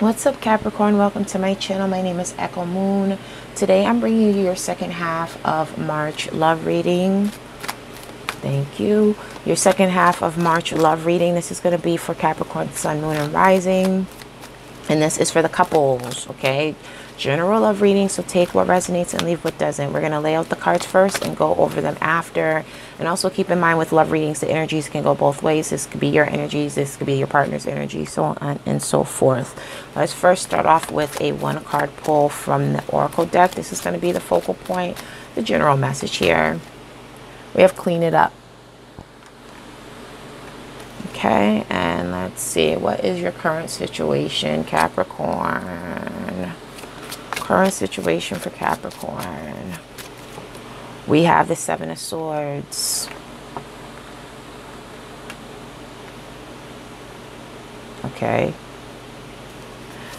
What's up, Capricorn? Welcome to my channel. My name is Echo Moon. Today I'm bringing you your second half of March love reading. Thank you. Your second half of March love reading. This is going to be for Capricorn, Sun, Moon, and Rising. And this is for the couples, okay? General love reading, so take what resonates and leave what doesn't. We're going to lay out the cards first and go over them after. And also keep in mind with love readings, the energies can go both ways. This could be your energies, this could be your partner's energy, so on and so forth. Let's first start off with a one card pull from the Oracle deck. This is going to be the focal point, the general message here. We have clean it up. Okay, and let's see, what is your current situation, Capricorn? Current situation for Capricorn. We have the Seven of Swords. Okay.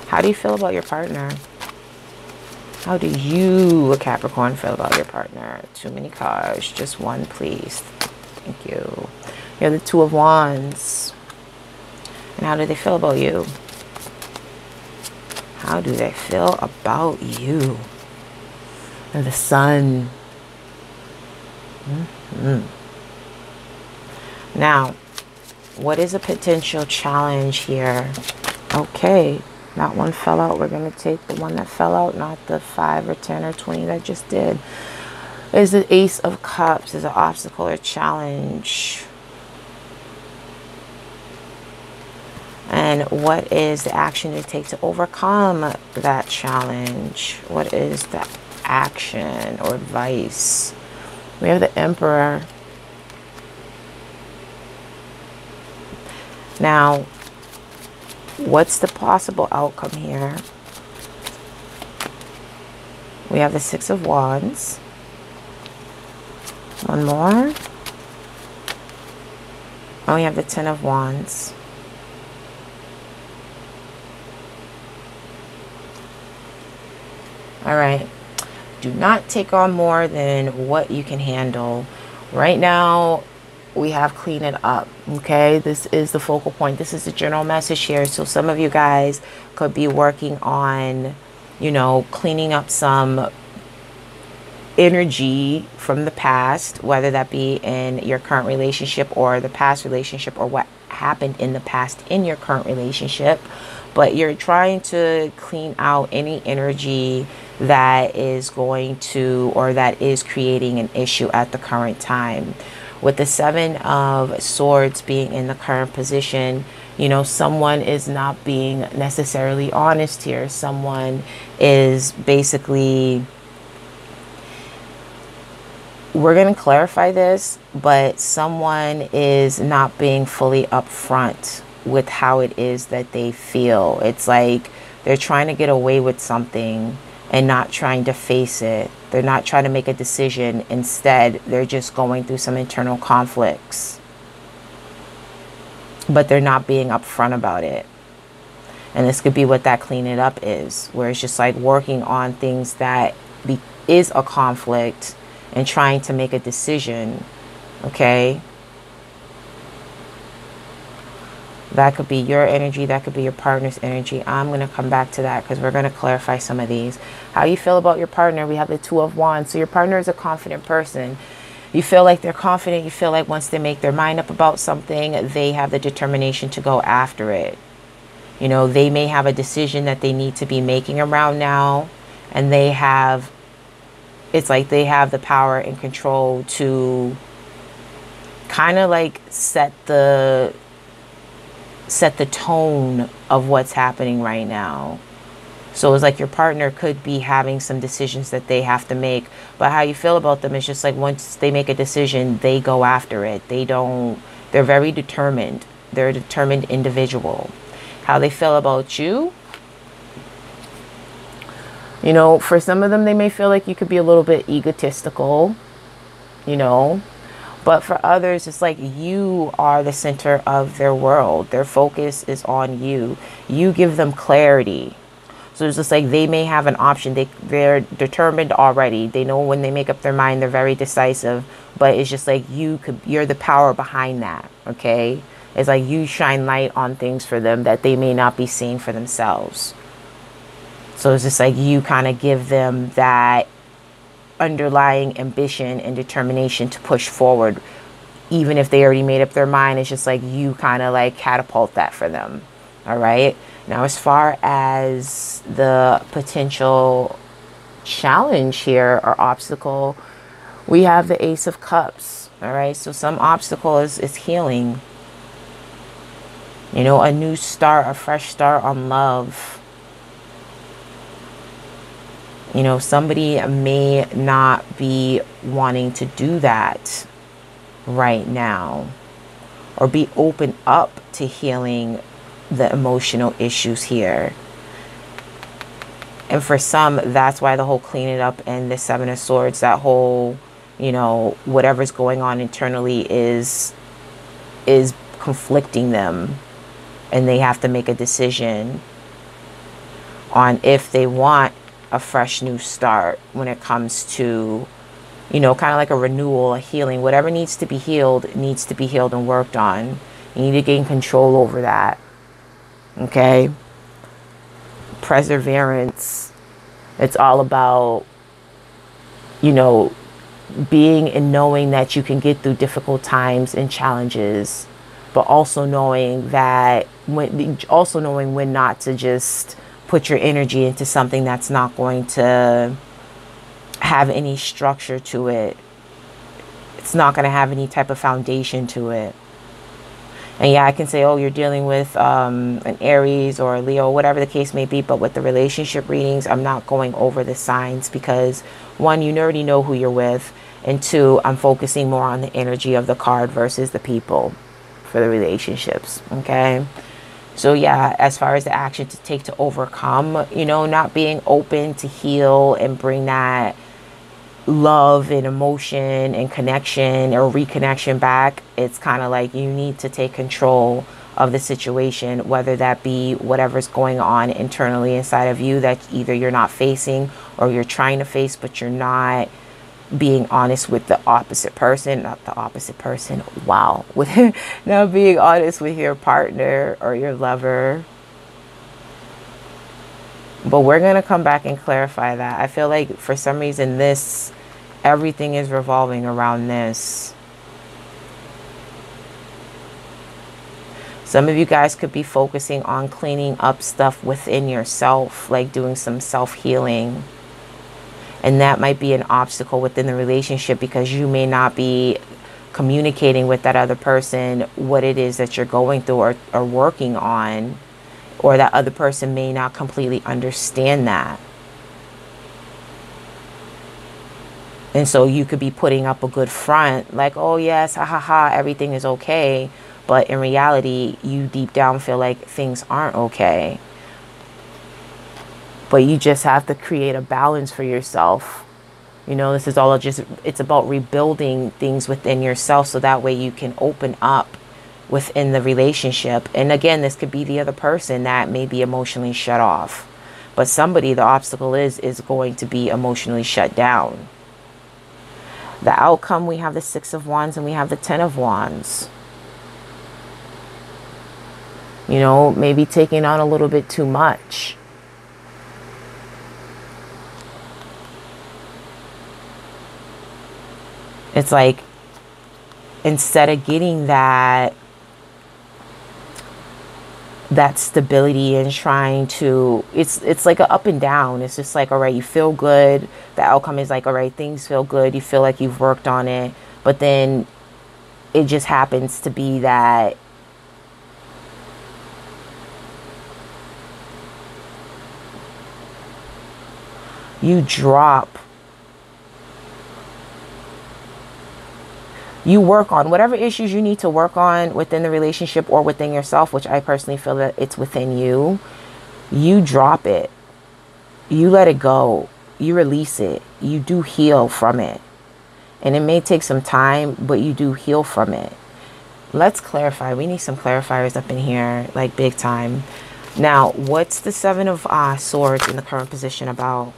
How do you feel about your partner? How do you, Capricorn, feel about your partner? Too many cards. Just one, please. Thank you. You're the Two of Wands. And how do they feel about you? How do they feel about you? And the Sun. Now, what is a potential challenge here? Okay, that one fell out. We're going to take the one that fell out, not the 5 or 10 or 20 that just did. Is the Ace of Cups. Is an obstacle or challenge. And what is the action to take to overcome that challenge? What is the action or advice? We have the Emperor. Now, what's the possible outcome here? We have the Six of Wands. One more. And we have the Ten of Wands. All right. Do not take on more than what you can handle. Right now, we have clean it up. Okay. This is the focal point. This is the general message here. So some of you guys could be working on, you know, cleaning up some energy from the past, whether that be in your current relationship or the past relationship, or what happened in the past in your current relationship. But you're trying to clean out any energy that is going to, or that is creating an issue at the current time. With the Seven of Swords being in the current position, you know, someone is not being necessarily honest here. Someone is basically, we're going to clarify this, but someone is not being fully upfront with how it is that they feel. It's like they're trying to get away with something and not trying to face it. They're not trying to make a decision. Instead, they're just going through some internal conflicts. But they're not being upfront about it. And this could be what that clean it up is, where it's just like working on things that is a conflict and trying to make a decision. Okay? That could be your energy. That could be your partner's energy. I'm going to come back to that because we're going to clarify some of these. How you feel about your partner. We have the Two of Wands. So your partner is a confident person. You feel like they're confident. You feel like once they make their mind up about something, they have the determination to go after it. You know, they may have a decision that they need to be making around now. And they have, it's like they have the power and control to kind of like set the tone of what's happening right now. So it's like your partner could be having some decisions that they have to make, but how you feel about them is just like once they make a decision, they go after it. They're very determined. They're a determined individual. How they feel about you, you know, for some of them, they may feel like you could be a little bit egotistical, you know. But for others, it's like you are the center of their world. Their focus is on you. You give them clarity. So it's just like they may have an option. They're determined already. They know when they make up their mind, they're very decisive. But it's just like you're the power behind that, okay? It's like you shine light on things for them that they may not be seeing for themselves. So it's just like you kind of give them that underlying ambition and determination to push forward. Even if they already made up their mind, it's just like you kind of like catapult that for them. All right. Now, as far as the potential challenge here or obstacle, we have the Ace of Cups. All right. So some obstacle is healing. You know, a new start, a fresh start on love. You know, somebody may not be wanting to do that right now, or be open up to healing the emotional issues here. And for some, that's why the whole clean it up and the Seven of Swords, that whole, you know, whatever's going on internally is conflicting them, and they have to make a decision on if they want a fresh new start when it comes to, you know, kind of like a renewal, a healing. Whatever needs to be healed and worked on. You need to gain control over that. Okay? Perseverance. It's all about, you know, being and knowing that you can get through difficult times and challenges, but also knowing that when not to just put your energy into something that's not going to have any structure to it. It's not going to have any type of foundation to it. And yeah, I can say, oh, you're dealing with an Aries or a Leo, whatever the case may be. But with the relationship readings, I'm not going over the signs because, one, you already know who you're with. And two, I'm focusing more on the energy of the card versus the people for the relationships. Okay. So yeah, as far as the action to take to overcome, you know, not being open to heal and bring that love and emotion and connection or reconnection back, it's kind of like you need to take control of the situation, whether that be whatever's going on internally inside of you that either you're not facing or you're trying to face, but you're not being honest with the opposite person, not the opposite person. Wow. With not being honest with your partner or your lover. But we're going to come back and clarify that. I feel like for some reason everything is revolving around this. Some of you guys could be focusing on cleaning up stuff within yourself, like doing some self-healing. And that might be an obstacle within the relationship because you may not be communicating with that other person what it is that you're going through or working on, or that other person may not completely understand that. And so you could be putting up a good front like, oh yes, ha ha ha, everything is okay. But in reality, you deep down feel like things aren't okay. But you just have to create a balance for yourself. You know, this is all just, it's about rebuilding things within yourself so that way you can open up within the relationship. And again, this could be the other person that may be emotionally shut off. But somebody, the obstacle is going to be emotionally shut down. The outcome, we have the Six of Wands and we have the Ten of Wands. You know, maybe taking on a little bit too much. It's like, instead of getting that stability and trying to, it's like an up and down. It's just like, all right, you feel good. The outcome is like, all right, things feel good. You feel like you've worked on it. But then it just happens to be that you work on whatever issues you need to work on within the relationship or within yourself, which I personally feel that it's within you. You drop it. You let it go. You release it. You do heal from it. And it may take some time, but you do heal from it. Let's clarify. We need some clarifiers up in here, like big time. Now, what's the Seven of Swords in the current position about?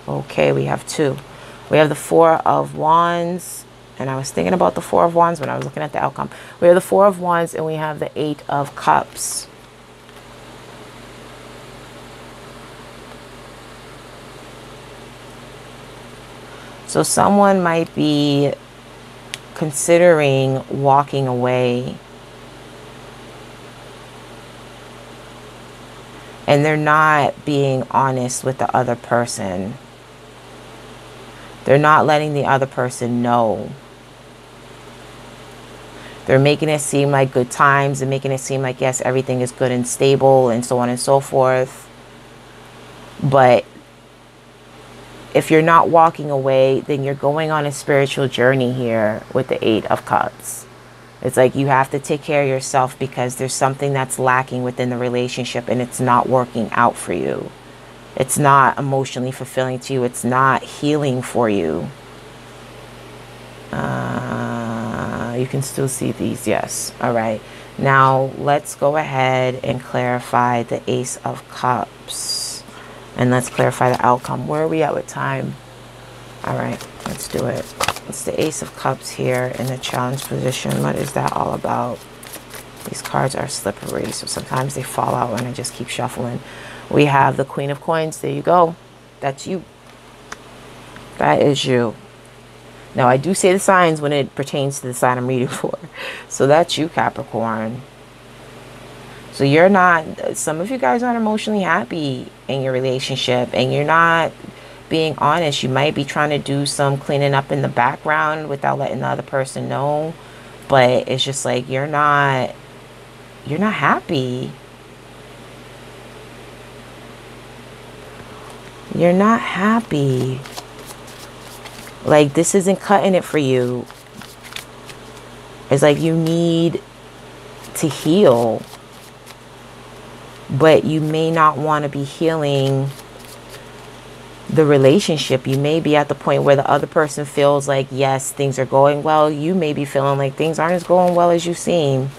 Okay, we have two. We have the Four of Wands And I was thinking about the Four of Wands when I was looking at the outcome. We have the Four of Wands and we have the Eight of Cups. So someone might be considering walking away. And they're not being honest with the other person. They're not letting the other person know. They're making it seem like good times and making it seem like, yes, everything is good and stable and so on and so forth. But if you're not walking away, then you're going on a spiritual journey here with the Eight of Cups. It's like you have to take care of yourself because there's something that's lacking within the relationship and it's not working out for you. It's not emotionally fulfilling to you. It's not healing for you. You can still see these. Yes. All right. Now let's go ahead and clarify the Ace of Cups. And let's clarify the outcome. Where are we at with time? All right. Let's do it. It's the Ace of Cups here in the challenge position. What is that all about? These cards are slippery, so sometimes they fall out and I just keep shuffling. We have the Queen of Coins. There you go. That's you. That is you. Now, I do say the signs when it pertains to the sign I'm reading for. So that's you, Capricorn. So you're not, some of you guys aren't emotionally happy in your relationship and you're not being honest. You might be trying to do some cleaning up in the background without letting the other person know. But it's just like you're not happy. You're not happy. Like this isn't cutting it for you. It's like you need to heal. But you may not want to be healing the relationship. You may be at the point where the other person feels like, yes, things are going well. You may be feeling like things aren't as going well as you seem,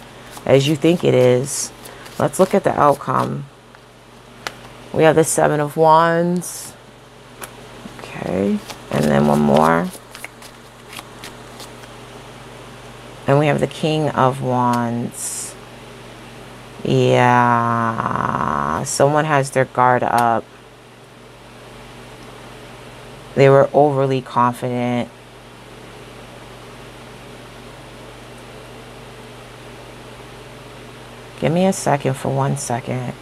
as you think it is. Let's look at the outcome. We have the Seven of Wands. Okay. And then one more. And we have the King of Wands. Yeah, someone has their guard up. They were overly confident. Give me a second for 1 second.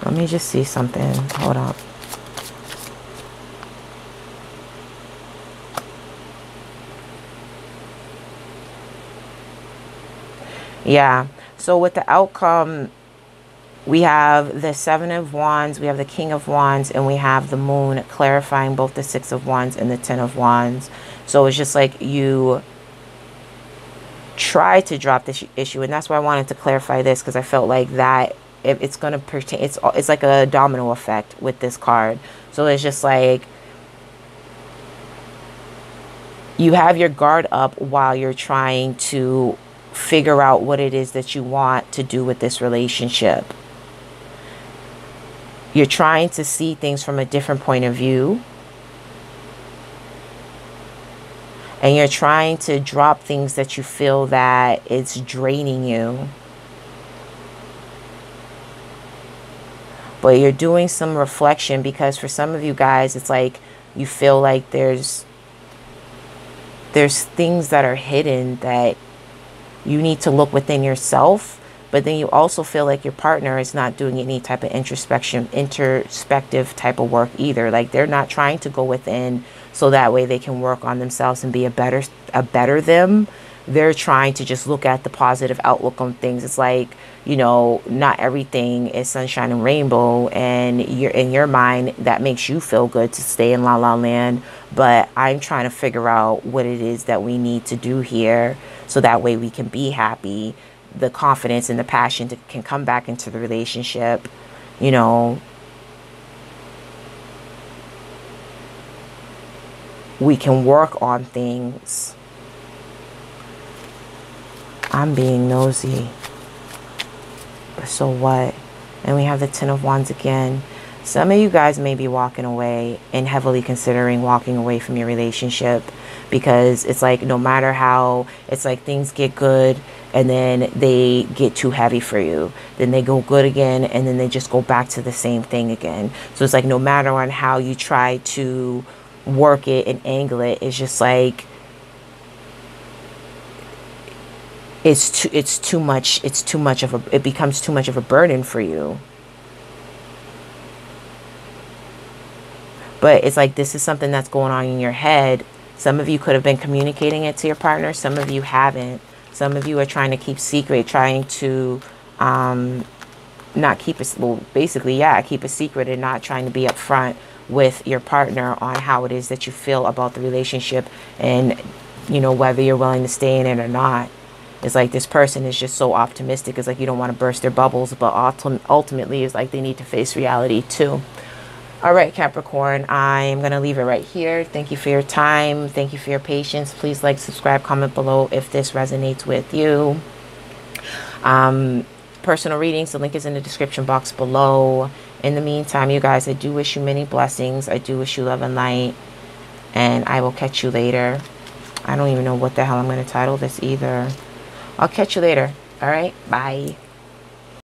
Let me just see something. Hold up. Yeah, so with the outcome, we have the Seven of Wands, we have the King of Wands, and we have the Moon clarifying both the Six of Wands and the Ten of Wands. So it's just like you try to drop this issue, and that's why I wanted to clarify this, because I felt like that it's going to pertain, it's like a domino effect with this card. So it's just like you have your guard up while you're trying to figure out what it is that you want to do with this relationship. You're trying to see things from a different point of view. And you're trying to drop things that you feel that it's draining you. But you're doing some reflection, because for some of you guys, it's like you feel like there's things that are hidden that you need to look within yourself, but then you also feel like your partner is not doing any type of introspective type of work either. Like they're not trying to go within so that way they can work on themselves and be a better them. They're trying to just look at the positive outlook on things. It's like, you know, not everything is sunshine and rainbow, and you're in your mind that makes you feel good to stay in la la land. But I'm trying to figure out what it is that we need to do here so that way we can be happy. The confidence and the passion can come back into the relationship, you know. We can work on things. I'm being nosy. So what? And we have the Ten of Wands again. Some of you guys may be walking away and heavily considering walking away from your relationship, because it's like no matter how, it's like things get good and then they get too heavy for you. Then they go good again and then they just go back to the same thing again. So it's like no matter on how you try to work it and angle it, it's just like it's too much of a, it becomes too much of a burden for you. But it's like this is something that's going on in your head. Some of you could have been communicating it to your partner. Some of you haven't. Some of you are trying to keep secret, trying to not keep it, well, basically, yeah, keep a secret and not trying to be upfront with your partner on how it is that you feel about the relationship and, you know, whether you're willing to stay in it or not. It's like this person is just so optimistic. It's like you don't want to burst their bubbles, but ultimately it's like they need to face reality too. All right, Capricorn, I'm going to leave it right here. Thank you for your time. Thank you for your patience. Please like, subscribe, comment below if this resonates with you. Personal readings, the link is in the description box below. In the meantime, you guys, I do wish you many blessings. I do wish you love and light. And I will catch you later. I don't even know what the hell I'm going to title this either. I'll catch you later. All right, bye.